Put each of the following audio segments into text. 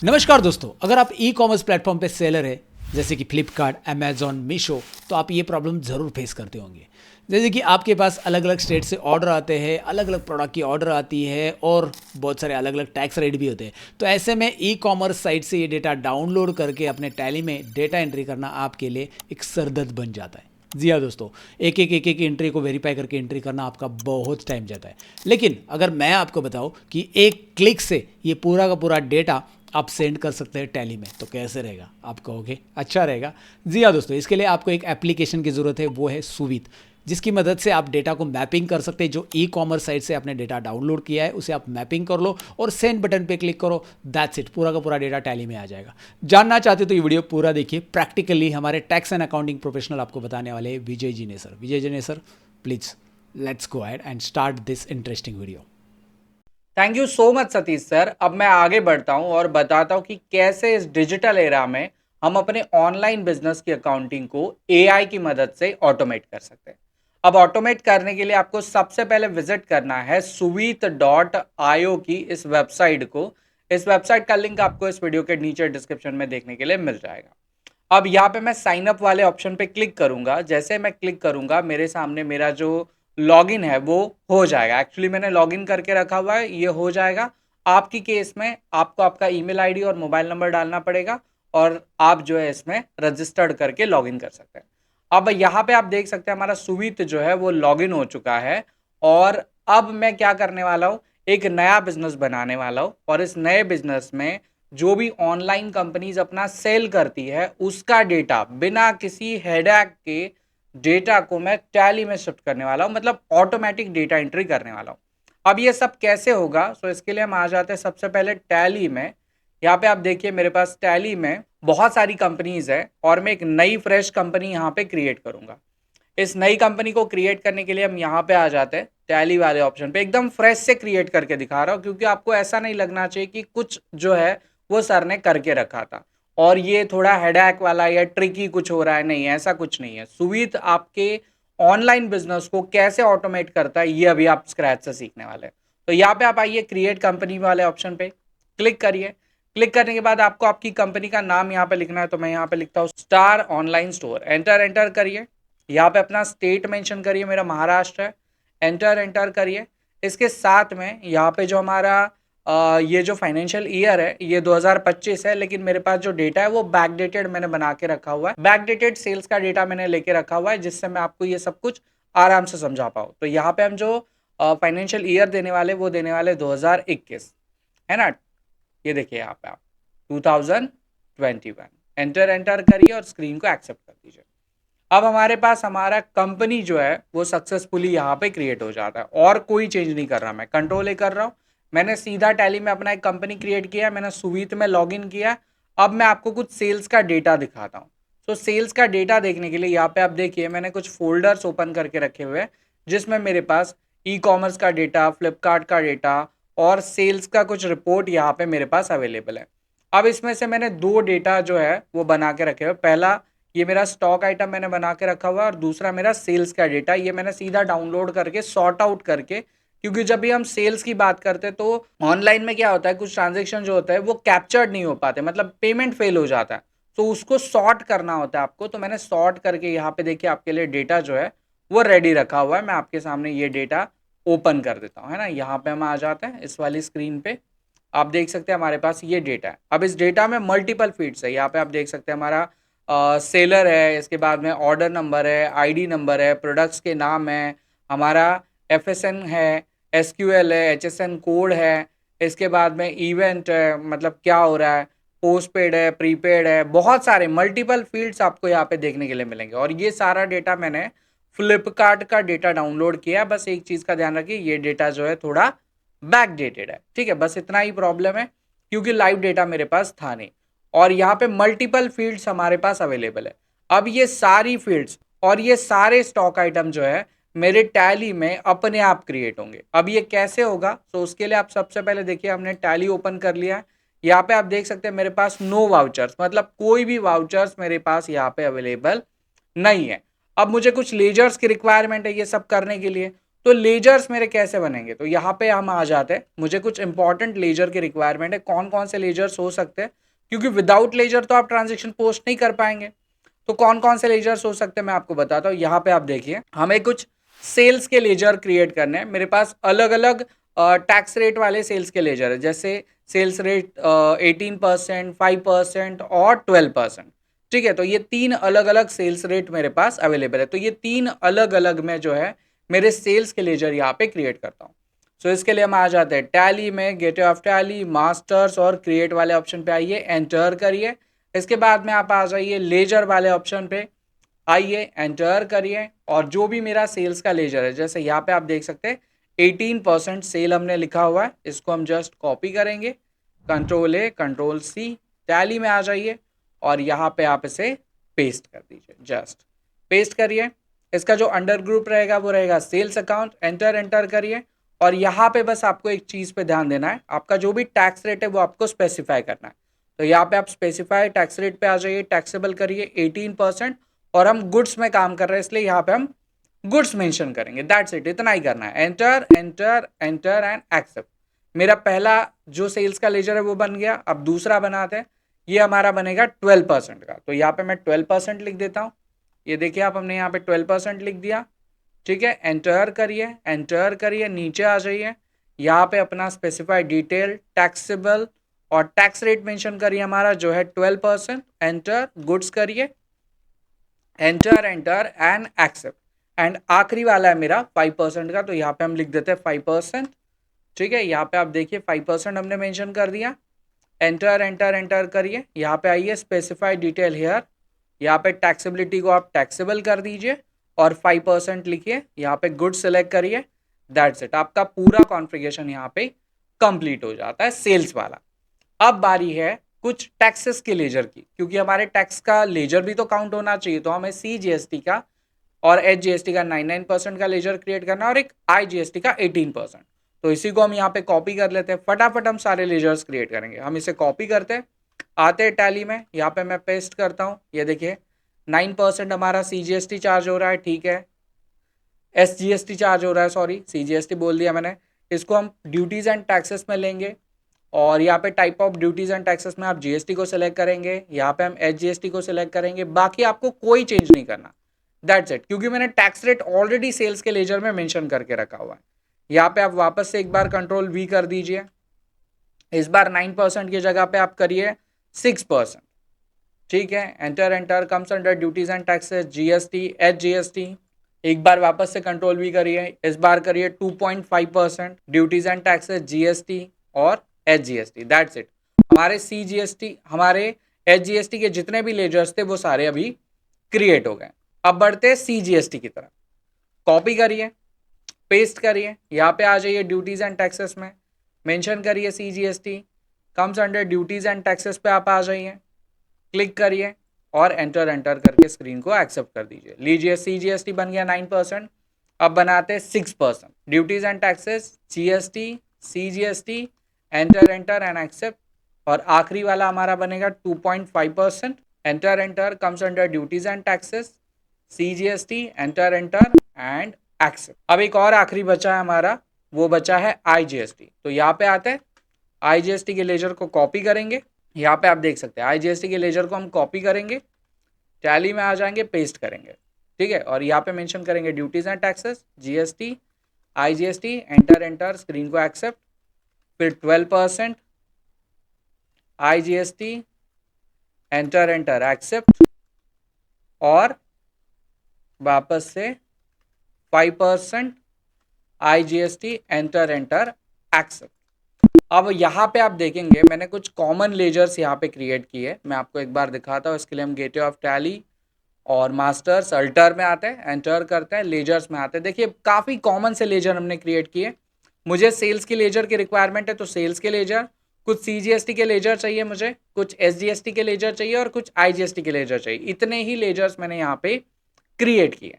नमस्कार दोस्तों, अगर आप ई कॉमर्स प्लेटफॉर्म पे सेलर है जैसे कि फ्लिपकार्ट, अमेजॉन, मीशो, तो आप ये प्रॉब्लम ज़रूर फेस करते होंगे। जैसे कि आपके पास अलग अलग स्टेट से ऑर्डर आते हैं, अलग अलग प्रोडक्ट की ऑर्डर आती है और बहुत सारे अलग अलग टैक्स रेट भी होते हैं। तो ऐसे में ई कॉमर्स साइट से ये डेटा डाउनलोड करके अपने टैली में डेटा एंट्री करना आपके लिए एक सरदर्द बन जाता है। जी हाँ दोस्तों, एक एक एंट्री को वेरीफाई करके एंट्री करना आपका बहुत टाइम जाता है। लेकिन अगर मैं आपको बताऊं कि एक क्लिक से ये पूरा का पूरा डेटा आप सेंड कर सकते हैं टैली में, तो कैसे रहेगा? आप कहोगे अच्छा रहेगा। जी हाँ दोस्तों, इसके लिए आपको एक एप्लीकेशन की ज़रूरत है, वो है सुवित, जिसकी मदद से आप डेटा को मैपिंग कर सकते हैं। जो ई कॉमर्स साइट से आपने डेटा डाउनलोड किया है उसे आप मैपिंग कर लो और सेंड बटन पे क्लिक करो, दैट्स इट, पूरा का पूरा डेटा टैली में आ जाएगा। जानना चाहते हो तो ये वीडियो पूरा देखिए। प्रैक्टिकली हमारे टैक्स एंड अकाउंटिंग प्रोफेशनल आपको बताने वाले हैं, विजय जी ने सर। विजय जी ने sir, please let's go ahead and start this interesting video. Thank you so much Satish sir. अब मैं आगे बढ़ता हूं और बताता हूं कि कैसे इस डिजिटल एरा में हम अपने ऑनलाइन बिजनेस की अकाउंटिंग को एआई की मदद से ऑटोमेट कर सकते हैं। अब ऑटोमेट करने के लिए आपको सबसे पहले विजिट करना है suveet.io की इस वेबसाइट को। इस वेबसाइट का लिंक आपको इस वीडियो के नीचे डिस्क्रिप्शन में देखने के लिए मिल जाएगा। अब यहाँ पे मैं साइन अप वाले ऑप्शन पे क्लिक करूंगा। जैसे मैं क्लिक करूंगा मेरे सामने मेरा जो लॉगिन है वो हो जाएगा। एक्चुअली मैंने लॉगिन करके रखा हुआ है, ये हो जाएगा। आपकी केस में आपको आपका ईमेल आईडी और मोबाइल नंबर डालना पड़ेगा और आप जो है इसमें रजिस्टर्ड करके लॉगिन कर सकते हैं। अब यहाँ पे आप देख सकते हैं हमारा सुवित जो है वो लॉगिन हो चुका है। और अब मैं क्या करने वाला हूँ, एक नया बिजनेस बनाने वाला हूँ और इस नए बिजनेस में जो भी ऑनलाइन कंपनीज अपना सेल करती है उसका डेटा बिना किसी हेडैक के डेटा को मैं टैली में शिफ्ट करने वाला हूं, मतलब ऑटोमेटिक डेटा एंट्री करने वाला हूं। अब ये सब कैसे होगा, सो इसके लिए हम आ जाते हैं सबसे पहले टैली में। यहाँ पे आप देखिए मेरे पास टैली में बहुत सारी कंपनीज है और मैं एक नई फ्रेश कंपनी यहाँ पे क्रिएट करूंगा। इस नई कंपनी को क्रिएट करने के लिए हम यहाँ पे आ जाते हैं टैली वाले ऑप्शन पे। एकदम फ्रेश से क्रिएट करके दिखा रहा हूँ क्योंकि आपको ऐसा नहीं लगना चाहिए कि कुछ जो है वो सर ने करके रखा था और ये थोड़ा हेडैक वाला या ट्रिकी कुछ हो रहा है। नहीं, ऐसा कुछ नहीं है। सुविध आपके ऑनलाइन बिजनेस को कैसे ऑटोमेट करता है ये अभी आप स्क्रैच से सीखने वाले हैं। तो यहाँ पे आप आइए, क्रिएट कंपनी वाले ऑप्शन पे क्लिक करिए। क्लिक करने के बाद आपको आपकी कंपनी का नाम यहाँ पे लिखना है, तो मैं यहाँ पे लिखता हूँ star online store. Enter enter करिए। यहाँ पे अपना स्टेट मेंशन करिए, मेरा महाराष्ट्र है। एंटर एंटर करिए। इसके साथ में यहाँ पे जो हमारा ये जो फाइनेंशियल ईयर है ये 2025 है, लेकिन मेरे पास जो डेटा है वो बैकडेटेड मैंने बना के रखा हुआ है। बैकडेटेड सेल्स का डेटा मैंने लेके रखा हुआ है जिससे मैं आपको ये सब कुछ आराम से समझा पाऊँ। तो यहाँ पे हम जो फाइनेंशियल ईयर देने वाले वो देने वाले 2021, है ना। ये देखिए यहाँ पे आप 2021 एंटर एंटर करिए और स्क्रीन को एक्सेप्ट कर दीजिए। अब हमारे पास हमारा कंपनी जो है वो सक्सेसफुली यहाँ पे क्रिएट हो जाता है और कोई चेंज नहीं कर रहा, मैं कंट्रोल ए कर रहा हूँ। मैंने सीधा टैली में अपना एक कंपनी क्रिएट किया, मैंने सुवीत में लॉगिन किया। अब मैं आपको कुछ सेल्स का डेटा दिखाता हूँ। तो सेल्स का डेटा देखने के लिए यहाँ पे आप देखिए मैंने कुछ फोल्डर्स ओपन करके रखे हुए हैं जिसमें मेरे पास ई कॉमर्स का डेटा, फ्लिपकार्ट का डेटा और सेल्स का कुछ रिपोर्ट यहाँ पे मेरे पास अवेलेबल है। अब इसमें से मैंने दो डेटा जो है वो बना के रखे हुए। पहला ये मेरा स्टॉक आइटम मैंने बना के रखा हुआ है और दूसरा मेरा सेल्स का डेटा, ये मैंने सीधा डाउनलोड करके सॉर्ट आउट करके, क्योंकि जब भी हम सेल्स की बात करते हैं तो ऑनलाइन में क्या होता है, कुछ ट्रांजेक्शन जो होता है वो कैप्चर्ड नहीं हो पाते, मतलब पेमेंट फेल हो जाता है। तो उसको सॉर्ट करना होता है आपको। तो मैंने सॉर्ट करके यहाँ पे देखिए आपके लिए डेटा जो है वो रेडी रखा हुआ है। मैं आपके सामने ये डेटा ओपन कर देता हूँ, है ना। यहाँ पे हम आ जाते हैं इस वाली स्क्रीन पे। आप देख सकते हैं हमारे पास ये डेटा है। अब इस डेटा में मल्टीपल फील्ड्स है। यहाँ पे आप देख सकते हैं हमारा सेलर है, इसके बाद में ऑर्डर नंबर है, आईडी नंबर है, प्रोडक्ट्स के नाम है, हमारा एफएसएन है, एसक्यूएल है, एचएसएन कोड है, इसके बाद में इवेंट है, मतलब क्या हो रहा है, पोस्ट पेड है, प्रीपेड है, बहुत सारे मल्टीपल फील्ड्स आपको यहाँ पे देखने के लिए मिलेंगे। और ये सारा डेटा मैंने फ्लिपकार्ट का डेटा डाउनलोड किया। बस एक चीज़ का ध्यान रखिए, ये डेटा जो है थोड़ा बैकडेटेड है, ठीक है। बस इतना ही प्रॉब्लम है क्योंकि लाइव डेटा मेरे पास था नहीं और यहाँ पे मल्टीपल फील्ड्स हमारे पास अवेलेबल है। अब ये सारी फील्ड्स और ये सारे स्टॉक आइटम जो है मेरे टैली में अपने आप क्रिएट होंगे। अब ये कैसे होगा, तो उसके लिए आप सबसे पहले देखिए हमने टैली ओपन कर लिया है। यहाँ पे आप देख सकते हैं मेरे पास नो वाउचर्स, मतलब कोई भी वाउचर्स मेरे पास यहाँ पे अवेलेबल नहीं है। अब मुझे कुछ लेजर्स की रिक्वायरमेंट है ये सब करने के लिए, तो लेजर्स मेरे कैसे बनेंगे, तो यहाँ पे हम आ जाते हैं, मुझे कुछ इंपॉर्टेंट लेजर की रिक्वायरमेंट है, कौन कौन से लेजर्स हो सकते हैं, क्योंकि विदाउट लेजर तो आप ट्रांजेक्शन पोस्ट नहीं कर पाएंगे। तो कौन कौन से लेजर्स हो सकते हैं मैं आपको बताता हूँ। यहाँ पे आप देखिए, हमें कुछ सेल्स के लेजर क्रिएट करने हैं। मेरे पास अलग अलग टैक्स रेट वाले सेल्स के लेजर है, जैसे सेल्स रेट 18%, 5% और 12%। ठीक है, तो ये 3 अलग अलग सेल्स रेट मेरे पास अवेलेबल है। तो ये 3 अलग अलग में जो है मेरे सेल्स के लेजर यहाँ पे क्रिएट करता हूँ। सो इसके लिए हम आ जाते हैं टैली में, गेटवे ऑफ टैली, मास्टर्स और क्रिएट वाले ऑप्शन पे आइए, एंटर करिए। इसके बाद में आप आ जाइए लेजर वाले ऑप्शन पे, आइए एंटर करिए, और जो भी मेरा सेल्स का लेजर है, जैसे यहाँ पे आप देख सकते हैं 18% सेल हमने लिखा हुआ है, इसको हम जस्ट कॉपी करेंगे, control A control C, Tally में आ जाइए और यहाँ पे आप इसे पेस्ट कर दीजिए, जस्ट पेस्ट करिए। इसका जो अंडर ग्रुप रहेगा वो रहेगा सेल्स अकाउंट, एंटर करिए। और यहाँ पे बस आपको एक चीज़ पे ध्यान देना है, आपका जो भी टैक्स रेट है वो आपको स्पेसिफाई करना है। तो यहाँ पे आप स्पेसिफाई टैक्स रेट पे आ जाइए, टैक्सेबल करिए 18%, और हम गुड्स में काम कर रहे हैं इसलिए यहाँ पे हम गुड्स मेंशन करेंगे, दैट्स इट, इतना ही करना है। Enter enter enter and accept. मेरा पहला जो सेल्स का लेजर है वो बन गया। अब दूसरा बनाते हैं, ये हमारा बनेगा 12% का, तो यहाँ पे मैं 12% लिख देता हूँ। ये देखिए आप, हमने यहाँ पे 12% लिख दिया। ठीक है, एंटर करिए, नीचे आ जाइए, यहाँ पे अपना स्पेसिफाई डिटेल टैक्सेबल और टैक्स रेट मेंशन करिए हमारा जो है 12%, एंटर, गुड्स करिए, एंटर एंड एक्सेप्ट। एंड आखिरी वाला है मेरा 5% का, तो यहाँ पे हम लिख देते हैं 5%। ठीक है, यहाँ पे आप देखिए 5% हमने मेंशन कर दिया। एंटर करिए, यहाँ पे आइए स्पेसिफाई डिटेल हेयर, यहाँ पे टैक्सेबिलिटी को आप टैक्सेबल कर दीजिए और 5% लिखिए, यहाँ पे गुड सेलेक्ट करिए, दैट्स इट, आपका पूरा कॉन्फ़िगरेशन यहाँ पे कंप्लीट हो जाता है सेल्स वाला। अब बारी है कुछ टैक्सेस के लेजर की, क्योंकि हमारे टैक्स का लेजर भी तो काउंट होना चाहिए, तो हमें CGST का और HGST का 99% का लेजर क्रिएट करना और एक IGST का 18%। तो इसी को हम यहाँ पे कॉपी कर लेते हैं, फटाफट हम सारे लेजर्स क्रिएट करेंगे। हम इसे कॉपी करते हैं, आते हैं टैली में, यहाँ पे मैं पेस्ट करता हूँ। ये देखिए 9% हमारा CGST चार्ज हो रहा है, ठीक है, SGST चार्ज हो रहा है, सॉरी CGST बोल दिया मैंने। इसको हम ड्यूटीज एंड टैक्सेस में लेंगे, और यहाँ पे type of duties and taxes में आप GST को सिलेक्ट करेंगे, यहाँ पे हम HGST को सिलेक्ट करेंगे, बाकी आपको कोई चेंज नहीं करना, दैट्स इट, क्योंकि मैंने टैक्स रेट ऑलरेडी सेल्स के लेजर में मेंशन करके रखा हुआ है। यहाँ पे आप वापस से एक बार कंट्रोल V कर दीजिए, इस बार 9% की जगह पे आप करिए 6%। ठीक है, enter, comes under duties and taxes, GST, HGST। एक बार वापस से कंट्रोल V करिए, इस बार करिए 2.5%, ड्यूटीज एंड टैक्सेस, GST और HGST, दैट्स इट। हमारे CGST, हमारे HGST के जितने भी लेजर्स थे वो सारे अभी क्रिएट हो गए। अब बढ़ते हैं CGST की तरफ, कॉपी करिए, पेस्ट करिए, यहाँ पे आ जाइए ड्यूटीज एंड टैक्सेस में, मेंशन करिए CGST, comes under duties and taxes पे आप आ जाइए, क्लिक करिए और एंटर करके स्क्रीन को एक्सेप्ट कर दीजिए। लीजिए CGST बन गया 9%। अब बनाते हैं 6%, duties and taxes, GST, CGST, enter and accept, और आखिरी वाला हमारा बनेगा 2.5%, enter, comes under duties and taxes, CGST, enter and accept. अब एक और आखिरी बचा है हमारा, वो बचा है IGST। तो यहाँ पे आते हैं, IGST के लेजर को कॉपी करेंगे, यहाँ पे आप देख सकते हैं IGST के लेजर को हम कॉपी करेंगे, टैली में आ जाएंगे, पेस्ट करेंगे, ठीक है, और यहाँ पे मेंशन करेंगे duties and taxes, GST, IGST, enter, screen को एक्सेप्ट, फिर 12%, IGST, एंटर एक्सेप्ट, और वापस से 5%, IGST, एंटर एक्सेप्ट। अब यहाँ पे आप देखेंगे मैंने कुछ कॉमन लेजर्स यहाँ पे क्रिएट किए, मैं आपको एक बार दिखाता हूँ। इसके लिए हम गेटवे ऑफ टैली और मास्टर्स, अल्टर में आते हैं, एंटर करते हैं, लेजर्स में आते हैं। देखिए काफ़ी कॉमन से लेजर हमने क्रिएट किए। मुझे सेल्स की लेजर की रिक्वायरमेंट है तो सेल्स के लेजर, कुछ CGST के लेजर चाहिए मुझे, कुछ SGST के लेजर चाहिए और कुछ IGST के लेजर चाहिए। इतने ही लेजर्स मैंने यहाँ पे क्रिएट किए।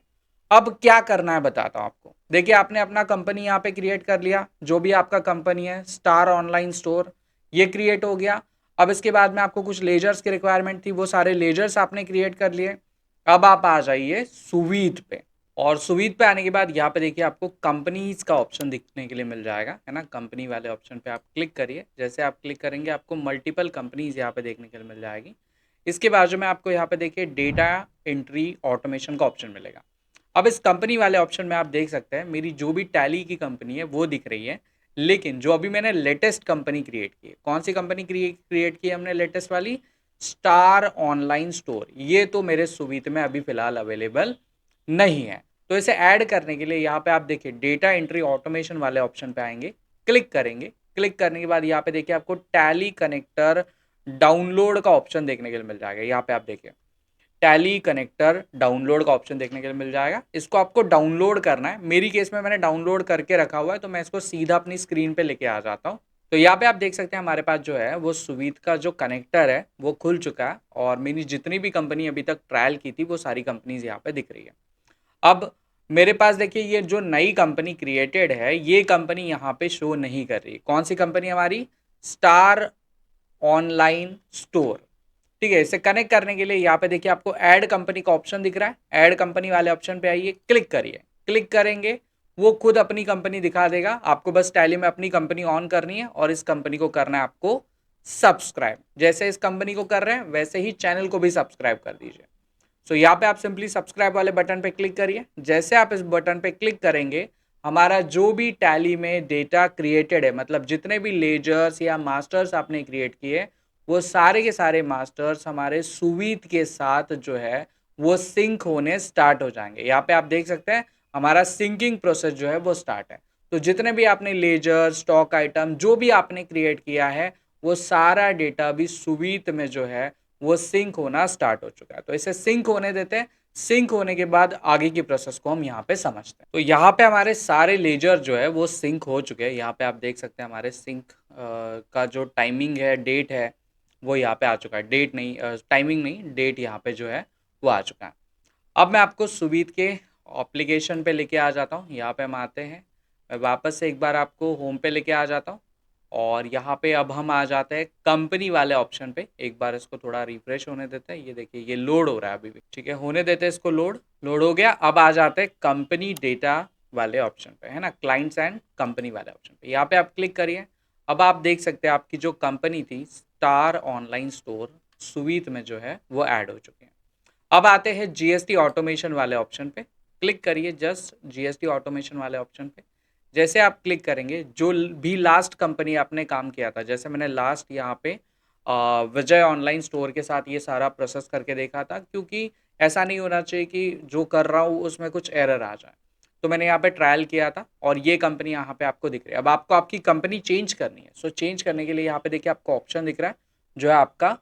अब क्या करना है बताता हूँ आपको। देखिए आपने अपना कंपनी यहाँ पे क्रिएट कर लिया, जो भी आपका कंपनी है, स्टार ऑनलाइन स्टोर, ये क्रिएट हो गया। अब इसके बाद में आपको कुछ लेजर्स की रिक्वायरमेंट थी, वो सारे लेजर्स आपने क्रिएट कर लिए। अब आप आ जाइए सुवीट पे, और सुविध पे आने के बाद यहाँ पे देखिए आपको कंपनीज का ऑप्शन दिखने के लिए मिल जाएगा, है ना। कंपनी वाले ऑप्शन पे आप क्लिक करिए। जैसे आप क्लिक करेंगे आपको मल्टीपल कंपनीज यहाँ पे देखने के लिए मिल जाएगी। इसके बाजू में आपको यहाँ पे देखिए डेटा एंट्री ऑटोमेशन का ऑप्शन मिलेगा। अब इस कंपनी वाले ऑप्शन में आप देख सकते हैं मेरी जो भी टैली की कंपनी है वो दिख रही है, लेकिन जो अभी मैंने लेटेस्ट कंपनी क्रिएट की है, कौन सी कंपनी क्रिएट की है हमने लेटेस्ट वाली, स्टार ऑनलाइन स्टोर, ये तो मेरे सुविध में अभी फिलहाल अवेलेबल नहीं है। तो इसे ऐड करने के लिए यहाँ पे आप देखिए डेटा एंट्री ऑटोमेशन वाले ऑप्शन पे आएंगे, क्लिक करेंगे। क्लिक करने के बाद यहाँ पे देखिए आपको टैली कनेक्टर डाउनलोड का ऑप्शन देखने के लिए मिल जाएगा। यहाँ पे आप देखिए टैली कनेक्टर डाउनलोड का ऑप्शन देखने के लिए मिल जाएगा। इसको आपको डाउनलोड करना है। मेरी केस में मैंने डाउनलोड करके रखा हुआ है, तो मैं इसको सीधा अपनी स्क्रीन पे लेके आ जाता हूँ। तो यहाँ पे आप देख सकते हैं हमारे पास जो है वो सुविध का जो कनेक्टर है वो खुल चुका है, और मेरी जितनी भी कंपनी अभी तक ट्रायल की थी वो सारी कंपनीज यहाँ पे दिख रही है। अब मेरे पास देखिए ये जो नई कंपनी क्रिएटेड है ये कंपनी यहाँ पे शो नहीं कर रही। कौन सी कंपनी हमारी, स्टार ऑनलाइन स्टोर। ठीक है, इसे कनेक्ट करने के लिए यहाँ पे देखिए आपको ऐड कंपनी का ऑप्शन दिख रहा है। ऐड कंपनी वाले ऑप्शन पे आइए, क्लिक करिए। क्लिक करेंगे वो खुद अपनी कंपनी दिखा देगा। आपको बस टैली में अपनी कंपनी ऑन करनी है और इस कंपनी को करना है आपको सब्सक्राइब। जैसे इस कंपनी को कर रहे हैं वैसे ही चैनल को भी सब्सक्राइब कर दीजिए। सो यहाँ पे आप सिंपली सब्सक्राइब वाले बटन पे क्लिक करिए। जैसे आप इस बटन पे क्लिक करेंगे हमारा जो भी टैली में डेटा क्रिएटेड है, मतलब जितने भी लेजर्स या मास्टर्स आपने क्रिएट किए, वो सारे के सारे मास्टर्स हमारे सुविध के साथ जो है वो सिंक होने स्टार्ट हो जाएंगे। यहाँ पे आप देख सकते हैं हमारा सिंकिंग प्रोसेस जो है वो स्टार्ट है। तो जितने भी आपने लेजर, स्टॉक आइटम जो भी आपने क्रिएट किया है वो सारा डेटा भी सुविध में जो है वो सिंक होना स्टार्ट हो चुका है। तो इसे सिंक होने देते हैं। सिंक होने के बाद आगे की प्रोसेस को हम यहाँ पे समझते हैं। तो यहाँ पे हमारे सारे लेजर जो है वो सिंक हो चुके हैं। यहाँ पे आप देख सकते हैं हमारे सिंक का जो टाइमिंग है, डेट है, वो यहाँ पे आ चुका है। डेट नहीं, टाइमिंग नहीं, डेट यहाँ पे जो है वो आ चुका है। अब मैं आपको सुविध के एप्लीकेशन पे लेके आ जाता हूँ। यहाँ पे हम आते हैं, मैं वापस से एक बार आपको होम पे लेके आ जाता हूँ, और यहाँ पे अब हम आ जाते हैं कंपनी वाले ऑप्शन पे। एक बार इसको थोड़ा रिफ्रेश होने देते हैं। ये देखिए ये लोड हो रहा है अभी भी, ठीक है, होने देते हैं इसको। लोड लोड हो गया। अब आ जाते हैं कंपनी डेटा वाले ऑप्शन पे, है ना, क्लाइंट्स एंड कंपनी वाले ऑप्शन पे। यहाँ पे आप क्लिक करिए। अब आप देख सकते हैं आपकी जो कंपनी थी स्टार ऑनलाइन स्टोर सुविध में जो है वो ऐड हो चुके हैं। अब आते हैं जीएसटी ऑटोमेशन वाले ऑप्शन पे, क्लिक करिए जस्ट जीएसटी ऑटोमेशन वाले ऑप्शन पे। जैसे आप क्लिक करेंगे जो भी लास्ट कंपनी आपने काम किया था, जैसे मैंने लास्ट यहाँ पे विजय ऑनलाइन स्टोर के साथ ये सारा प्रोसेस करके देखा था, क्योंकि ऐसा नहीं होना चाहिए कि जो कर रहा हूँ उसमें कुछ एरर आ जाए। तो मैंने यहाँ पे ट्रायल किया था और ये कंपनी यहाँ पे आपको दिख रही है। अब आपको आपकी कंपनी चेंज करनी है। सो चेंज करने के लिए यहाँ पे देखिए आपको ऑप्शन दिख रहा है जो है आपका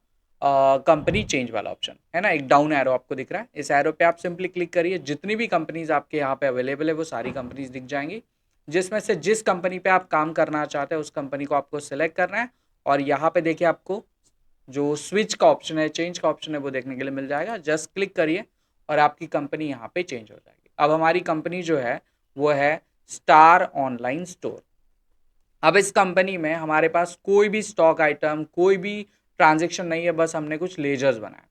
कंपनी चेंज वाला ऑप्शन, है ना, एक डाउन एरो आपको दिख रहा है। इस एरो पे आप सिंपली क्लिक करिए। जितनी भी कंपनीज आपके यहाँ पे अवेलेबल है वो सारी कंपनीज दिख जाएंगी। जिसमें से जिस कंपनी पे आप काम करना चाहते हैं उस कंपनी को आपको सिलेक्ट करना है, और यहाँ पे देखिए आपको जो स्विच का ऑप्शन है, चेंज का ऑप्शन है, वो देखने के लिए मिल जाएगा। जस्ट क्लिक करिए और आपकी कंपनी यहाँ पे चेंज हो जाएगी। अब हमारी कंपनी जो है वो है स्टार ऑनलाइन स्टोर। अब इस कंपनी में हमारे पास कोई भी स्टॉक आइटम, कोई भी ट्रांजेक्शन नहीं है, बस हमने कुछ लेजर्स बनाए।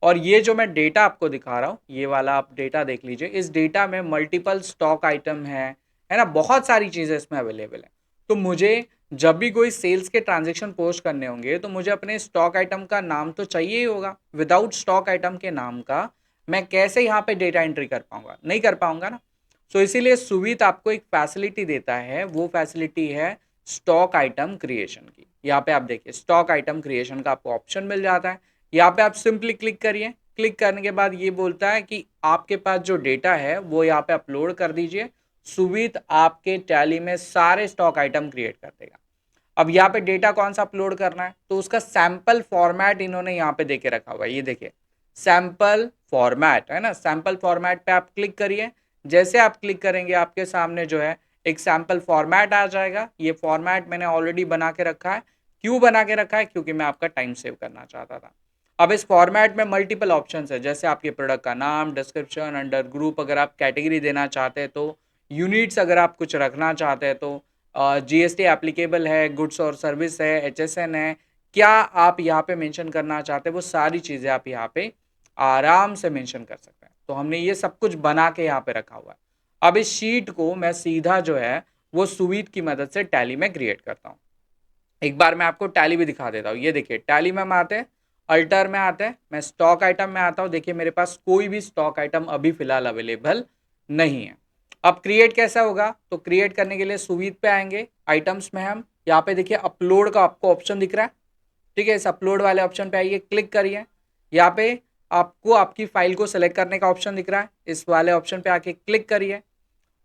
और ये जो मैं डेटा आपको दिखा रहा हूँ, ये वाला आप डेटा देख लीजिए। इस डेटा में मल्टीपल स्टॉक आइटम है ना, बहुत सारी चीज़ें इसमें अवेलेबल है। तो मुझे जब भी कोई सेल्स के ट्रांजेक्शन पोस्ट करने होंगे तो मुझे अपने स्टॉक आइटम का नाम तो चाहिए ही होगा। विदाउट स्टॉक आइटम के नाम का मैं कैसे यहाँ पे डेटा एंट्री कर पाऊंगा, नहीं कर पाऊंगा ना। सो इसीलिए सुविध आपको एक फैसिलिटी देता है, वो फैसिलिटी है स्टॉक आइटम क्रिएशन की। यहाँ पे आप देखिए स्टॉक आइटम क्रिएशन का आपको ऑप्शन मिल जाता है। यहाँ पे आप सिंपली क्लिक करिए। क्लिक करने के बाद ये बोलता है कि आपके पास जो डेटा है वो यहाँ पे अपलोड कर दीजिए। सुविध आपके टैली में सारे स्टॉक आइटम क्रिएट कर देगा। अब यहाँ पे डेटा कौन सा अपलोड करना है, तो उसका सैंपल फॉर्मेट इन्होंने यहाँ पे देके रखा हुआ है। ये देखिए सैंपल फॉर्मेट, है ना, सैंपल फॉर्मेट पे आप क्लिक करिए। जैसे आप क्लिक करेंगे आपके सामने जो है एक सैंपल फॉर्मेट आ जाएगा। ये फॉर्मेट मैंने ऑलरेडी बना के रखा है। क्यों बना के रखा है, क्योंकि मैं आपका टाइम सेव करना चाहता था। अब इस फॉर्मेट में मल्टीपल ऑप्शंस है, जैसे आपके प्रोडक्ट का नाम, डिस्क्रिप्शन, अंडर ग्रुप अगर आप कैटेगरी देना चाहते हैं तो, यूनिट्स अगर आप कुछ रखना चाहते हैं तो, जीएसटी एप्लीकेबल है, गुड्स और सर्विस है, एचएसएन है, क्या आप यहाँ पे मेंशन करना चाहते हैं वो सारी चीज़ें आप यहाँ पे आराम से मेंशन कर सकते हैं। तो हमने ये सब कुछ बना के यहाँ पे रखा हुआ है। अब इस शीट को मैं सीधा जो है वो सुविध की मदद से टैली में क्रिएट करता हूँ। एक बार मैं आपको टैली भी दिखा देता हूँ। ये देखिए टैली में हम आते हैं, अल्टर में आते हैं, मैं स्टॉक आइटम में आता हूँ। देखिए मेरे पास कोई भी स्टॉक आइटम अभी फिलहाल अवेलेबल नहीं है। अब क्रिएट कैसा होगा, तो क्रिएट करने के लिए सुविध पे आएंगे, आइटम्स में हम यहाँ पे देखिए अपलोड का आपको ऑप्शन दिख रहा है। ठीक है, इस अपलोड वाले ऑप्शन पे आइए, क्लिक करिए। यहाँ पे आपको आपकी फाइल को सिलेक्ट करने का ऑप्शन दिख रहा है, इस वाले ऑप्शन पे आके क्लिक करिए।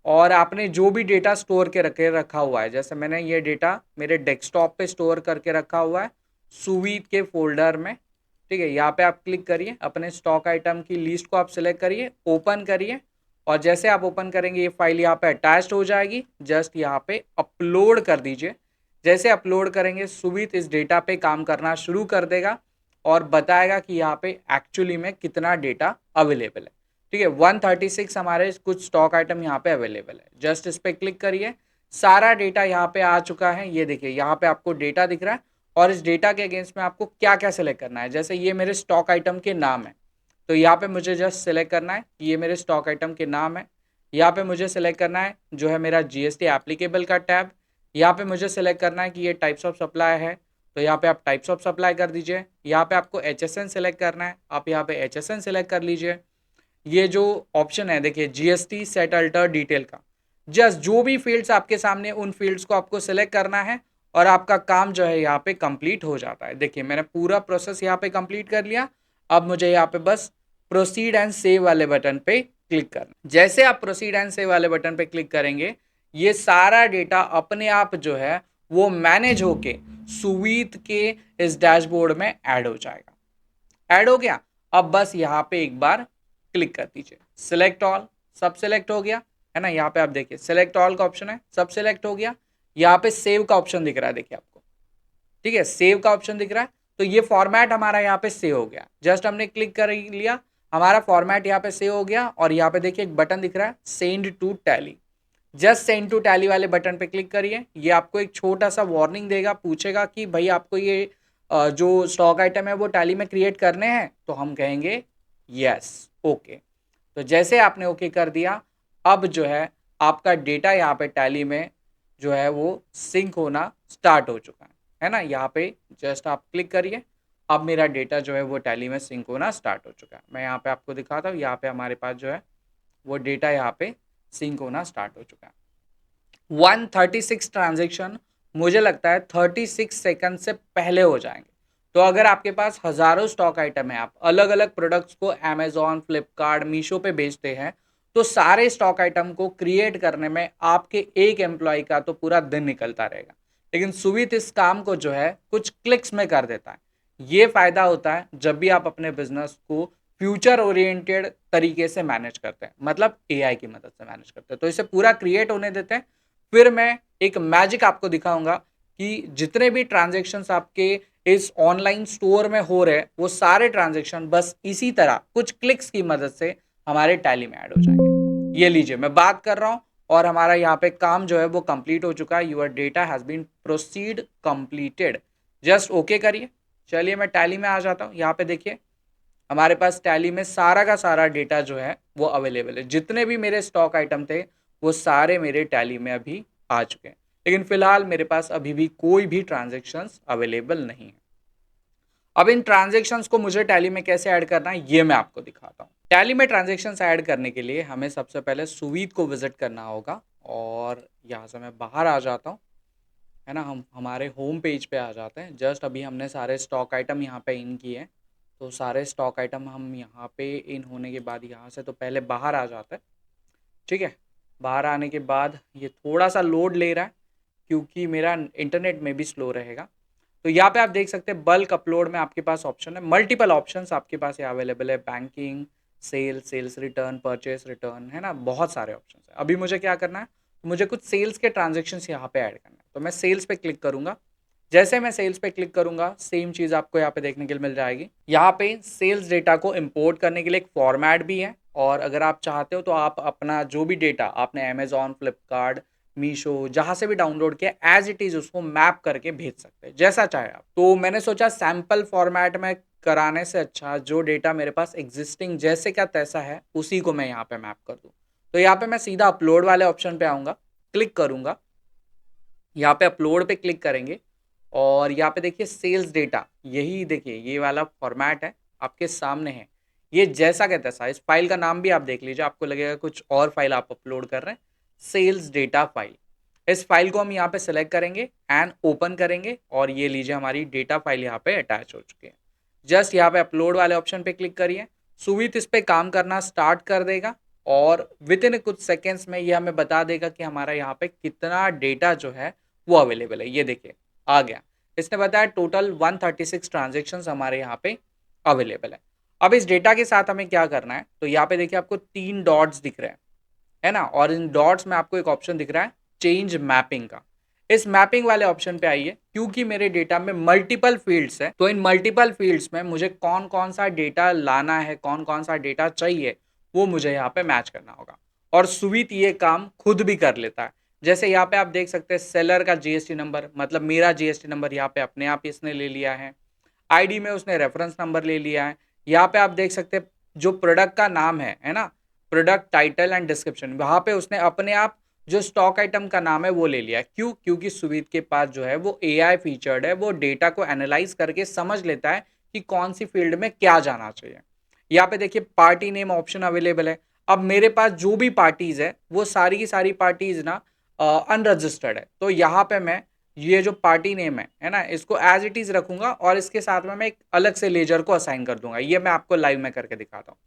और आपने जो भी डेटा स्टोर के रखा हुआ है, जैसे मैंने ये डेटा मेरे डेस्कटॉप पे स्टोर करके रखा हुआ है सुविध के फोल्डर में। ठीक है, यहाँ पे आप क्लिक करिए, अपने स्टॉक आइटम की लिस्ट को आप सिलेक्ट करिए, ओपन करिए। और जैसे आप ओपन करेंगे ये फाइल यहाँ पे अटैच्ड हो जाएगी। जस्ट यहाँ पे अपलोड कर दीजिए। जैसे अपलोड करेंगे सुविध इस डेटा पे काम करना शुरू कर देगा और बताएगा कि यहाँ पे एक्चुअली में कितना डेटा अवेलेबल है। ठीक है, 136 हमारे कुछ स्टॉक आइटम यहाँ पे अवेलेबल है। जस्ट इस पे क्लिक करिए, सारा डेटा यहाँ पे आ चुका है। ये देखिए यहाँ पे आपको डेटा दिख रहा है और इस डेटा के अगेंस्ट में आपको क्या क्या सिलेक्ट करना है। जैसे ये मेरे स्टॉक आइटम के नाम है, तो यहाँ पे मुझे जस्ट सिलेक्ट करना है कि ये मेरे स्टॉक आइटम के नाम है। यहाँ पे मुझे सिलेक्ट करना है जो है मेरा जीएसटी एप्लीकेबल का टैब। यहाँ पे मुझे सिलेक्ट करना है कि ये टाइप्स ऑफ सप्लाई है, तो यहाँ पे आप टाइप्स ऑफ सप्लाई कर दीजिए। यहाँ पे आपको HSN सिलेक्ट करना है, आप यहाँ पे HSN सिलेक्ट कर लीजिए। ये जो ऑप्शन है देखिए जीएसटी सेट अल्टर डिटेल का, जस्ट जो भी फील्ड्स आपके सामने उन फील्ड्स को आपको सिलेक्ट करना है और आपका काम जो है यहाँ पे कंप्लीट हो जाता है। देखिए मैंने पूरा प्रोसेस यहाँ पे कंप्लीट कर लिया। अब मुझे यहाँ पे बस प्रोसीड एंड सेव वाले बटन पे क्लिक करना। जैसे आप प्रोसीड एंड सेव वाले बटन पे क्लिक करेंगे ये सारा डेटा अपने आप जो है वो मैनेज होके सुविध के इस डैशबोर्ड में ऐड हो जाएगा। ऐड हो गया। अब बस यहाँ पे एक बार क्लिक कर दीजिए, सिलेक्ट ऑल, सब सिलेक्ट हो गया है ना। यहाँ पे आप देखिए सिलेक्ट ऑल का ऑप्शन है, सब सिलेक्ट हो गया। यहाँ पे सेव का ऑप्शन दिख रहा है देखिए आपको। ठीक है, सेव का ऑप्शन दिख रहा है, तो ये फॉर्मेट हमारा यहाँ पे सेव हो गया। जस्ट हमने क्लिक कर लिया, हमारा फॉर्मेट यहाँ पे सेव हो गया। और यहाँ पे देखिए एक बटन दिख रहा है send to Tally. Just send to Tally वाले बटन पे क्लिक करिए। ये आपको एक छोटा सा वार्निंग देगा, पूछेगा कि भाई आपको ये जो स्टॉक आइटम है वो टैली में क्रिएट करने हैं, तो हम कहेंगे यस, ओके। तो जैसे आपने ओके कर दिया, अब जो है आपका डेटा यहाँ पे टैली में जो है वो सिंक होना स्टार्ट हो चुका है ना। यहाँ पे जस्ट आप क्लिक करिए, अब मेरा डेटा जो है वो टैली में सिंक होना स्टार्ट हो चुका है। मैं यहाँ पे आपको दिखाता हूँ, यहाँ पे हमारे पास जो है वो डेटा यहाँ पे सिंक होना स्टार्ट हो चुका है। 136 ट्रांजेक्शन मुझे लगता है 36 सेकंड से पहले हो जाएंगे। तो अगर आपके पास हजारों स्टॉक आइटम है, आप अलग अलग प्रोडक्ट्स को अमेजोन, फ्लिपकार्ट, मीशो पे बेचते हैं, तो सारे स्टॉक आइटम को क्रिएट करने में आपके एक एम्प्लॉय का तो पूरा दिन निकलता रहेगा। लेकिन सुविध इस काम को जो है कुछ क्लिक्स में कर देता है। ये फायदा होता है जब भी आप अपने बिजनेस को फ्यूचर ओरिएंटेड तरीके से मैनेज करते हैं, मतलब एआई की मदद से मैनेज करते हैं। तो इसे पूरा क्रिएट होने देते हैं, फिर मैं एक मैजिक आपको दिखाऊंगा कि जितने भी ट्रांजेक्शन्स आपके इस ऑनलाइन स्टोर में हो रहे हैं वो सारे ट्रांजेक्शन बस इसी तरह कुछ क्लिक्स की मदद से हमारे टैली में ऐड हो जाएंगे। ये लीजिए मैं बात कर रहा हूँ और हमारा यहाँ पे काम जो है वो कंप्लीट हो चुका है। Your data has been proceed completed. Just okay करिए। चलिए मैं टैली में आ जाता हूँ। यहाँ पे देखिए हमारे पास टैली में सारा का सारा डेटा जो है वो अवेलेबल है। जितने भी मेरे स्टॉक आइटम थे वो सारे मेरे टैली में अभी आ चुके हैं, लेकिन फिलहाल मेरे पास अभी भी कोई भी ट्रांजेक्शन्स अवेलेबल नहीं है। अब इन ट्रांजेक्शन्स को मुझे टैली में कैसे ऐड करना है ये मैं आपको दिखाता हूँ। टैली में ट्रांजेक्शन्स ऐड करने के लिए हमें सबसे पहले सुविध को विजिट करना होगा और यहाँ से मैं बाहर आ जाता हूँ, है ना। हम हमारे होम पेज पे आ जाते हैं। जस्ट अभी हमने सारे स्टॉक आइटम यहाँ पे इन किए हैं, तो सारे स्टॉक आइटम हम यहाँ पे इन होने के बाद यहाँ से तो पहले बाहर आ जाते हैं। ठीक है, बाहर आने के बाद ये थोड़ा सा लोड ले रहा है क्योंकि मेरा इंटरनेट में भी स्लो रहेगा। तो यहाँ पे आप देख सकते हैं बल्क अपलोड में आपके पास ऑप्शन है, मल्टीपल ऑप्शंस आपके पास ये अवेलेबल है। Banking, sales return, purchase return, है ना, बहुत सारे ऑप्शंस है। अभी मुझे क्या करना है, मुझे कुछ सेल्स के ट्रांजेक्शन्स यहाँ पे ऐड करना है, तो मैं सेल्स पे क्लिक करूंगा। जैसे मैं सेल्स पे क्लिक करूंगा सेम चीज़ आपको यहाँ पे देखने के लिए मिल जाएगी। यहाँ पे सेल्स डेटा को इंपोर्ट करने के लिए एक फॉर्मेट भी है, और अगर आप चाहते हो तो आप अपना जो भी डेटा आपने अमेजोन, फ्लिपकार्ट, मीशो, जहाँ से भी डाउनलोड किया एज इट इज़ उसको मैप करके भेज सकते हैं, जैसा चाहे आप। तो मैंने सोचा सैंपल फॉर्मेट में कराने से अच्छा जो डेटा मेरे पास एग्जिस्टिंग जैसे का तैसा है, उसी को मैं यहाँ पे मैप कर दूँ। तो यहाँ पे मैं सीधा अपलोड वाले ऑप्शन पे आऊँगा, क्लिक करूँगा, यहाँ पे अपलोड पे क्लिक करेंगे और यहाँ पे देखिए सेल्स डेटा, यही देखिए ये वाला फॉर्मेट है, आपके सामने है। ये जैसा का तैसा, इस फाइल का नाम भी आप देख लीजिए, आपको लगेगा कुछ और फाइल आप अपलोड कर रहे हैं, सेल्स डेटा फाइल। इस फाइल को हम यहाँ पे सेलेक्ट करेंगे एंड ओपन करेंगे और ये लीजिए हमारी डेटा फाइल यहाँ पे अटैच हो चुकी है। जस्ट यहाँ पे अपलोड वाले ऑप्शन पे क्लिक करिए, सुवित इस पे काम करना स्टार्ट कर देगा और विद इन कुछ सेकेंड्स में ये हमें बता देगा कि हमारा यहाँ पे कितना डेटा जो है वो अवेलेबल है। ये देखिए आ गया, इसने बताया टोटल 136 ट्रांजेक्शन्स हमारे यहाँ पे अवेलेबल है। अब इस डेटा के साथ हमें क्या करना है, तो यहाँ पे देखिए आपको 3 डॉट्स दिख रहे हैं, है ना, और इन डॉट्स में आपको एक ऑप्शन दिख रहा है चेंज मैपिंग का। इस मैपिंग वाले ऑप्शन पे आइए, क्योंकि मेरे डेटा में मल्टीपल फील्ड्स है, तो इन मल्टीपल फील्ड्स में मुझे कौन कौन सा डेटा लाना है, कौन कौन सा डेटा चाहिए, वो मुझे यहाँ पे मैच करना होगा। और सुवित ये काम खुद भी कर लेता है। जैसे यहाँ पे आप देख सकते हैं सेलर का जीएसटी नंबर, मतलब मेरा जीएसटी नंबर यहाँ पे अपने आप इसने ले लिया है। आईडी में उसने रेफरेंस नंबर ले लिया है। यहाँ पे आप देख सकते हैं जो प्रोडक्ट का नाम है ना, प्रोडक्ट टाइटल एंड डिस्क्रिप्शन, वहाँ पे उसने अपने आप जो स्टॉक आइटम का नाम है वो ले लिया है। क्यों? क्योंकि सुवित के पास जो है वो एआई फीचर्ड है, वो डेटा को एनालाइज करके समझ लेता है कि कौन सी फील्ड में क्या जाना चाहिए। यहाँ पे देखिए पार्टी नेम ऑप्शन अवेलेबल है। अब मेरे पास जो भी पार्टीज है वो सारी की सारी पार्टीज ना अनरजिस्टर्ड है, तो यहाँ पे मैं ये जो पार्टी नेम है ना, इसको एज इट इज रखूंगा और इसके साथ में मैं एक अलग से लेजर को असाइन कर दूंगा। ये मैं आपको लाइव में करके दिखाता हूँ।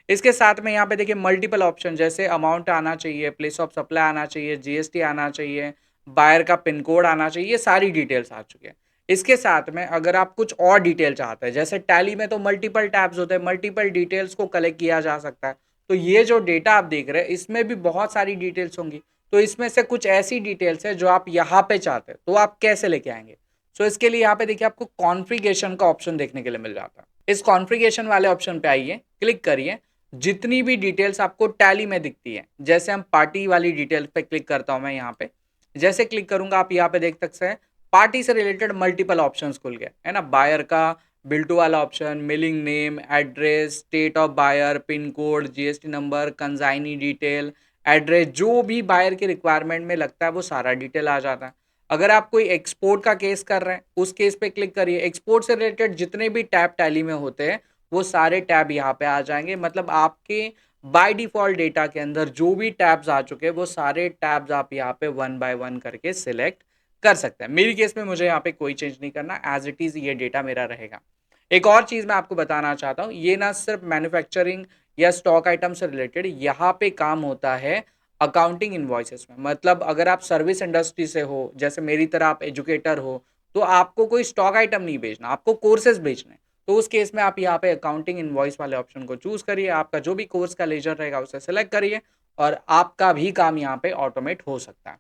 इसके साथ में यहाँ पे देखिए मल्टीपल ऑप्शन, जैसे अमाउंट आना चाहिए, प्लेस ऑफ सप्लाई आना चाहिए, जीएसटी आना चाहिए, बायर का पिन कोड आना चाहिए, ये सारी डिटेल्स आ चुके हैं। इसके साथ में अगर आप कुछ और डिटेल चाहते हैं, जैसे टैली में तो मल्टीपल टैब्स होते हैं, मल्टीपल डिटेल्स को कलेक्ट किया जा सकता है, तो ये जो डेटा आप देख रहे हैं इसमें भी बहुत सारी डिटेल्स होंगी। तो इसमें से कुछ ऐसी डिटेल्स है जो आप यहाँ पे चाहते हैं, तो आप कैसे लेके आएंगे? सो इसके लिए यहाँ पे देखिए आपको कॉन्फ़िगरेशन का ऑप्शन देखने के लिए मिल जाता है। इस कॉन्फ़िगरेशन वाले ऑप्शन पे आइए, क्लिक करिए, जितनी भी डिटेल्स आपको टैली में दिखती है, जैसे हम पार्टी वाली डिटेल पे क्लिक करता हूं मैं यहाँ पे, जैसे क्लिक करूंगा आप यहाँ पे देख सकते हैं पार्टी से रिलेटेड मल्टीपल ऑप्शंस खुल गए, है ना। बायर का बिल टू वाला option, mailing name, address, state of buyer, pin code, GST number, consignee detail, address, जो भी बायर के रिक्वायरमेंट में लगता है वो सारा डिटेल आ जाता है। अगर आप कोई एक्सपोर्ट का केस कर रहे हैं, उस केस पे क्लिक करिए, एक्सपोर्ट से रिलेटेड जितने भी टैब टैली में होते हैं वो सारे टैब यहाँ पे आ जाएंगे। मतलब आपके बाय डिफॉल्ट डेटा के अंदर जो भी टैब्स आ चुके हैं वो सारे टैब्स आप यहाँ पे वन बाय वन करके सिलेक्ट कर सकते हैं। मेरी केस में मुझे यहाँ पे कोई चेंज नहीं करना, एज इट इज ये डेटा मेरा रहेगा। एक और चीज मैं आपको बताना चाहता हूँ, ये ना सिर्फ मैन्युफैक्चरिंग या स्टॉक आइटम से रिलेटेड यहाँ पे काम होता है अकाउंटिंग इनवॉइसेस में। मतलब अगर आप सर्विस इंडस्ट्री से हो, जैसे मेरी तरह आप एजुकेटर हो, तो आपको कोई स्टॉक आइटम नहीं बेचना, आपको कोर्सेज बेचने हैं। तो उस केस में आप यहाँ पे अकाउंटिंग इनवॉइस वाले ऑप्शन को चूज करिए, आपका जो भी कोर्स का लेजर रहेगा उसे सेलेक्ट करिए और आपका भी काम यहाँ पे ऑटोमेट हो सकता है।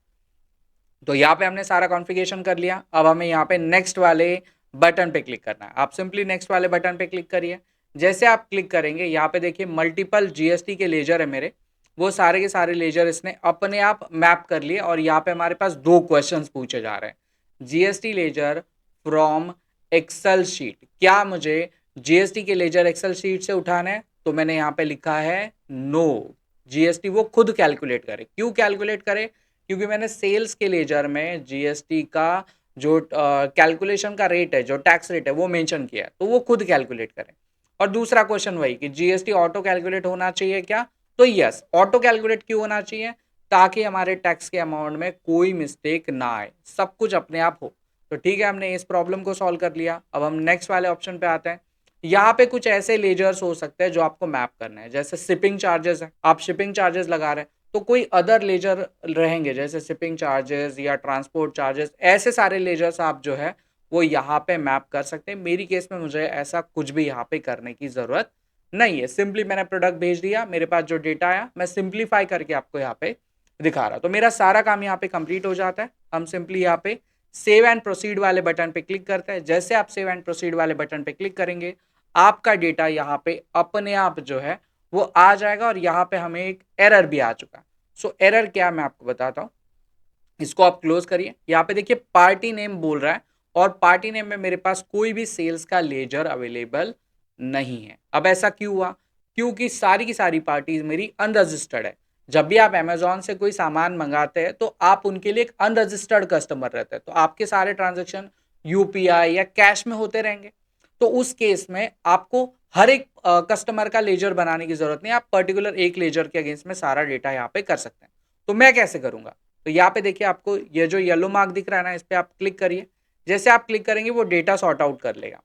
तो यहाँ पे हमने सारा कॉन्फ़िगरेशन कर लिया। अब हमें यहाँ पे नेक्स्ट वाले बटन पे क्लिक करना है। आप सिंपली नेक्स्ट वाले बटन पे क्लिक करिए। जैसे आप क्लिक करेंगे यहाँ पे देखिए मल्टीपल जीएसटी के लेजर है मेरे, वो सारे के सारे लेजर इसने अपने आप मैप कर लिए और यहाँ पे हमारे पास 2 क्वेश्चंस पूछे जा रहे हैं। GST ledger from Excel sheet, क्या मुझे जीएसटी के लेजर एक्सेल शीट से उठाना है? तो मैंने यहाँ पे लिखा है नो, जीएसटी वो खुद कैलकुलेट करे। क्यों कैलकुलेट करे? क्योंकि मैंने सेल्स के लेजर में जीएसटी का जो कैलकुलेशन का रेट है, जो टैक्स रेट है वो मेंशन किया है, तो वो खुद कैलकुलेट करें। और दूसरा क्वेश्चन वही कि जीएसटी ऑटो कैलकुलेट होना चाहिए क्या? तो यस, ऑटो कैलकुलेट क्यों होना चाहिए? ताकि हमारे टैक्स के अमाउंट में कोई मिस्टेक ना आए, सब कुछ अपने आप हो। तो ठीक है, हमने इस प्रॉब्लम को सॉल्व कर लिया। अब हम नेक्स्ट वाले ऑप्शन पे आते हैं। यहाँ पे कुछ ऐसे लेजर्स हो सकते हैं जो आपको मैप करना है, जैसे शिपिंग चार्जेस है, आप शिपिंग चार्जेस लगा रहे हैं, तो कोई अदर लेजर रहेंगे जैसे शिपिंग चार्जेस या ट्रांसपोर्ट चार्जेस, ऐसे सारे लेजर्स आप जो है वो यहाँ पे मैप कर सकते हैं। मेरी केस में मुझे ऐसा कुछ भी यहाँ पे करने की ज़रूरत नहीं है। सिंपली मैंने प्रोडक्ट भेज दिया, मेरे पास जो डेटा आया मैं सिंप्लीफाई करके आपको यहाँ पे दिखा रहा, तो मेरा सारा काम यहाँ पे कंप्लीट हो जाता है। हम सिंपली यहाँ पे सेव एंड प्रोसीड वाले बटन पे क्लिक करते हैं। जैसे आप सेव एंड प्रोसीड वाले बटन पे क्लिक करेंगे, आपका डेटा यहाँ पे अपने आप जो है वो आ जाएगा और यहाँ पे हमें एक एरर भी आ चुका है। सो एरर क्या मैं आपको बताता हूँ। इसको आप क्लोज करिए। यहाँ पे देखिए पार्टी नेम बोल रहा है और पार्टी नेम में मेरे पास कोई भी सेल्स का लेजर अवेलेबल नहीं है। अब ऐसा क्यों हुआ? क्योंकि सारी की सारी पार्टीज मेरी अनरजिस्टर्ड है। जब भी आप अमेजोन से कोई सामान मंगाते हैं तो आप उनके लिए एक अनरजिस्टर्ड कस्टमर रहते हैं, तो आपके सारे ट्रांजेक्शन यूपीआई या कैश में होते रहेंगे। तो उस केस में आपको हर एक कस्टमर का लेजर बनाने की जरूरत नहीं, आप पर्टिकुलर एक लेजर के अगेंस्ट में सारा डेटा यहाँ पे कर सकते हैं। तो मैं कैसे करूंगा? तो यहाँ पे देखिए आपको ये जो येलो मार्क दिख रहा है ना, इस पे आप क्लिक करिए। जैसे आप क्लिक करेंगे वो डेटा सॉर्ट आउट कर लेगा।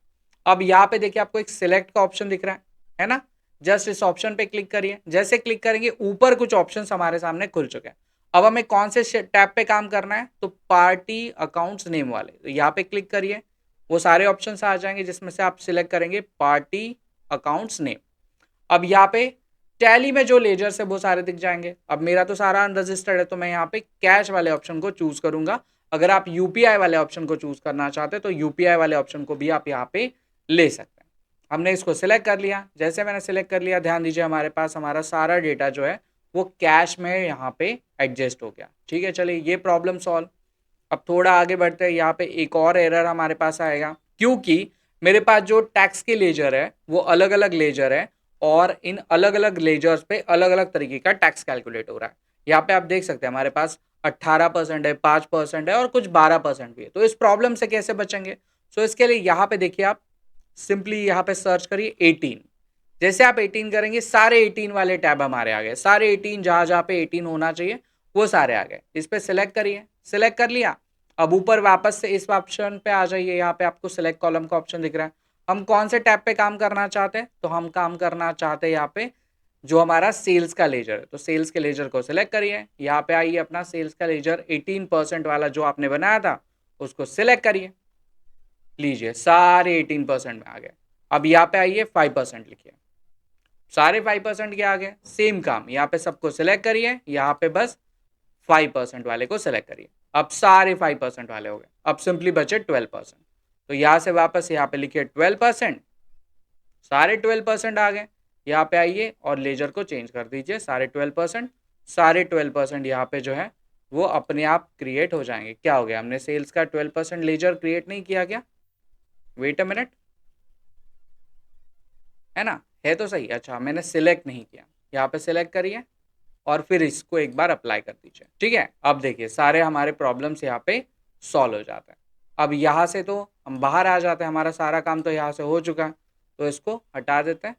अब यहाँ पे देखिए आपको एक सिलेक्ट का ऑप्शन दिख रहा है ना? जस्ट इस ऑप्शन पे क्लिक करिए। जैसे क्लिक करेंगे ऊपर कुछ ऑप्शन हमारे सामने खुल चुके हैं। अब हमें कौन से टैब पे काम करना है? तो पार्टी अकाउंट्स नेम वाले, तो यहाँ पे क्लिक करिए। वो सारे ऑप्शन आ जाएंगे जिसमें से आप सिलेक्ट करेंगे पार्टी अकाउंट्स नेम। अब यहाँ पे टैली में जो लेजर्स है वो सारे दिख जाएंगे। अब मेरा तो सारा अनरजिस्टर्ड है तो मैं यहाँ पे कैश वाले ऑप्शन को चूज करूंगा। अगर आप यूपीआई वाले ऑप्शन को चूज करना चाहते हैं तो यूपीआई वाले ऑप्शन को भी आप यहाँ पे ले सकते हैं। हमने इसको सिलेक्ट कर लिया। जैसे मैंने सिलेक्ट कर लिया, ध्यान दीजिए हमारे पास हमारा सारा डेटा जो है वो कैश में यहाँ पे एडजस्ट हो गया। ठीक है, चलिए ये प्रॉब्लम सॉल्व। अब थोड़ा आगे बढ़ते हैं। यहाँ पे एक और एरर हमारे पास आएगा क्योंकि मेरे पास जो टैक्स के लेजर है वो अलग अलग लेजर है और इन अलग अलग लेजर्स पे अलग अलग तरीके का टैक्स कैलकुलेट हो रहा है। यहाँ पे आप देख सकते हैं हमारे पास 18% है, 5% है और कुछ 12% भी है। तो इस प्रॉब्लम से कैसे बचेंगे? सो इसके लिए यहाँ पे देखिए आप सिंपली यहाँ पे सर्च करिए 18। जैसे आप 18 करेंगे सारे 18 वाले टैब हमारे आ गए। सारे 18 जहां जहां पे 18 होना चाहिए वो सारे आ गए। इस पे सिलेक्ट करिए। सिलेक्ट कर लिया। अब ऊपर वापस से इस ऑप्शन पे आ जाइए। यहाँ पे आपको सिलेक्ट कॉलम का ऑप्शन दिख रहा है। हम कौन से टैब पे काम करना चाहते हैं? तो हम काम करना चाहते हैं यहाँ पे जो हमारा सेल्स का लेजर है। तो सेल्स के लेजर को सिलेक्ट करिए। यहाँ पे आइए, अपना सेल्स का लेजर 18% वाला जो आपने बनाया था उसको सिलेक्ट करिए। लीजिए सारे 18% में आ गए। अब यहाँ पे आइए 5% लिखिए। सारे 5% के आ गए। सेम काम यहाँ पे सबको सिलेक्ट करिए। यहाँ पे बस 5% वाले को सिलेक्ट करिए। अब सारे 5% वाले हो गए। अब सिंपली बचे 12%। तो यहाँ से वापस यहाँ पे लिखिए 12%। सारे 12% आ गए। यहाँ पे आइए और लेजर को चेंज कर दीजिए सारे 12%। सारे 12% यहाँ पे जो है वो अपने आप क्रिएट हो जाएंगे। क्या हो गया? हमने सेल्स का 12% लेजर क्रिएट नहीं किया क्या? वेट अ मिनट, है ना? है तो सही। अच्छा, मैंने सिलेक्ट नहीं किया। यहाँ पे सिलेक्ट करिए और फिर इसको एक बार अप्लाई कर दीजिए। ठीक है, अब देखिए सारे हमारे प्रॉब्लम्स यहाँ पे सॉल्व हो जाते हैं। अब यहाँ से तो हम बाहर आ जाते हैं। हमारा सारा काम तो यहाँ से हो चुका है। तो इसको हटा देते हैं,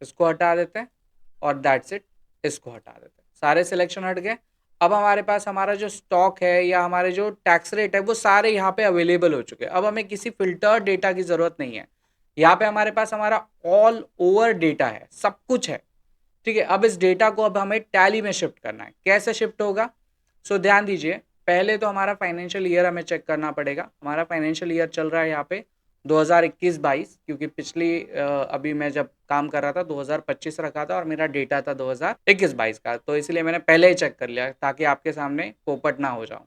इसको हटा देते हैं और दैट्स इट। इसको हटा देते हैं। सारे सिलेक्शन हट गए। अब हमारे पास हमारा जो स्टॉक है या हमारे जो टैक्स रेट है वो सारे यहाँ पे अवेलेबल हो चुके हैं। अब हमें किसी फिल्टर डेटा की जरूरत नहीं है। यहाँ पे हमारे पास हमारा ऑल ओवर डेटा है, सब कुछ है। ठीक है, अब इस डेटा को अब हमें टैली में शिफ्ट करना है। कैसे शिफ्ट होगा? सो ध्यान दीजिए, पहले तो हमारा फाइनेंशियल ईयर हमें चेक करना पड़ेगा। हमारा फाइनेंशियल ईयर चल रहा है यहाँ पे 2021-22, क्योंकि पिछली अभी मैं जब काम कर रहा था 2025 रखा था और मेरा डेटा था 2021-22 का, तो इसलिए मैंने पहले ही चेक कर लिया ताकि आपके सामने पोपट ना हो जाऊं।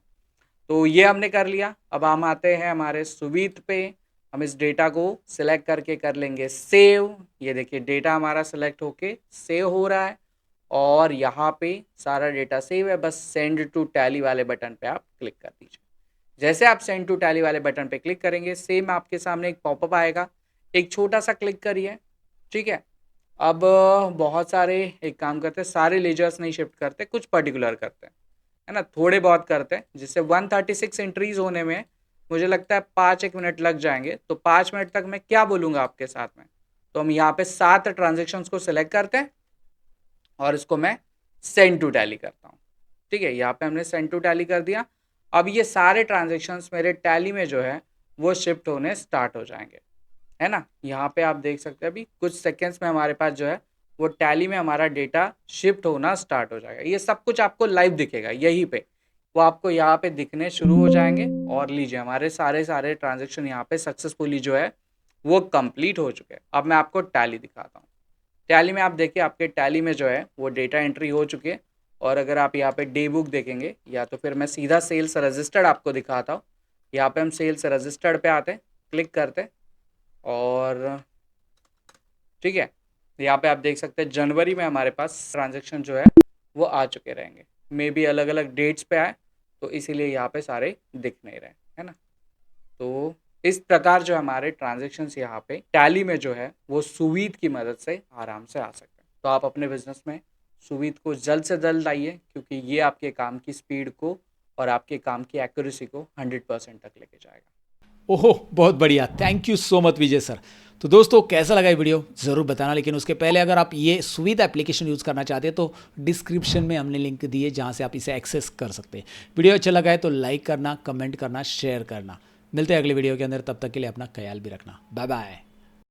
तो ये हमने कर लिया। अब हम आते हैं हमारे सुवीत पे। हम इस डेटा को सिलेक्ट करके कर लेंगे सेव। ये देखिए डेटा हमारा सिलेक्ट होके सेव हो रहा है और यहाँ पे सारा डेटा सेव है। बस सेंड टू टैली वाले बटन पे आप क्लिक कर दीजिए। जैसे आप सेंड टू टैली वाले बटन पे क्लिक करेंगे सेम आपके सामने एक पॉपअप आएगा। एक छोटा सा क्लिक करिए। ठीक है, अब बहुत सारे एक काम करते हैं, सारे लेजर्स नहीं शिफ्ट करते, कुछ पर्टिकुलर करते हैं, है ना? थोड़े बहुत करते हैं। जिससे 136 एंट्रीज होने में मुझे लगता है 5 एक मिनट लग जाएंगे। तो 5 मिनट तक मैं क्या बोलूँगा आपके साथ में? तो हम यहाँ पे 7 ट्रांजेक्शन्स को सिलेक्ट करते हैं और इसको मैं सेंड टू टैली करता हूँ। ठीक है, यहाँ पे हमने सेंड टू टैली कर दिया। अब ये सारे ट्रांजेक्शन्स मेरे टैली में जो है वो शिफ्ट होने स्टार्ट हो जाएंगे, है ना? यहाँ पे आप देख सकते हैं अभी कुछ सेकेंड्स में हमारे पास जो है वो टैली में हमारा डेटा शिफ्ट होना स्टार्ट हो जाएगा। ये सब कुछ आपको लाइव दिखेगा यहीं पे। वो आपको यहाँ पे दिखने शुरू हो जाएंगे। और लीजिए हमारे सारे सारे ट्रांजेक्शन यहाँ पे सक्सेसफुली जो है वो कंप्लीट हो चुके हैं। अब मैं आपको टैली दिखाता हूँ। टैली में आप देखिए आपके टैली में जो है वो डेटा एंट्री हो चुकी है। और अगर आप यहाँ पे डे बुक देखेंगे या तो फिर मैं सीधा सेल्स रजिस्टर्ड आपको दिखाता हूँ। यहाँ पे हम सेल्स रजिस्टर्ड पे आते हैं, क्लिक करते हैं और ठीक है, यहाँ पे आप देख सकते हैं जनवरी में हमारे पास ट्रांजैक्शन जो है वो आ चुके रहेंगे। मे बी अलग अलग डेट्स पे आए तो इसीलिए यहाँ पे सारे दिख नहीं रहे, है ना। तो इस प्रकार जो हमारे ट्रांजेक्शन्स यहाँ पे टैली में जो है वो सुवीद की मदद से आराम से आ सकते हैं। तो आप अपने बिजनेस में सुवीद को जल्द से जल्द लाइए, क्योंकि ये आपके काम की स्पीड को और आपके काम की एक्यूरेसी को 100% तक लेके जाएगा। ओहो, बहुत बढ़िया, thank you so much Vijay sir. तो दोस्तों कैसा लगा ये वीडियो ज़रूर बताना, लेकिन उसके पहले अगर आप ये सुविधा एप्लीकेशन यूज़ करना चाहते हैं तो डिस्क्रिप्शन में हमने लिंक दिए जहाँ से आप इसे एक्सेस कर सकते हैं। वीडियो अच्छा लगा है तो लाइक करना, कमेंट करना, शेयर करना। मिलते हैं अगले वीडियो के अंदर, तब तक के लिए अपना ख्याल भी रखना। Bye bye.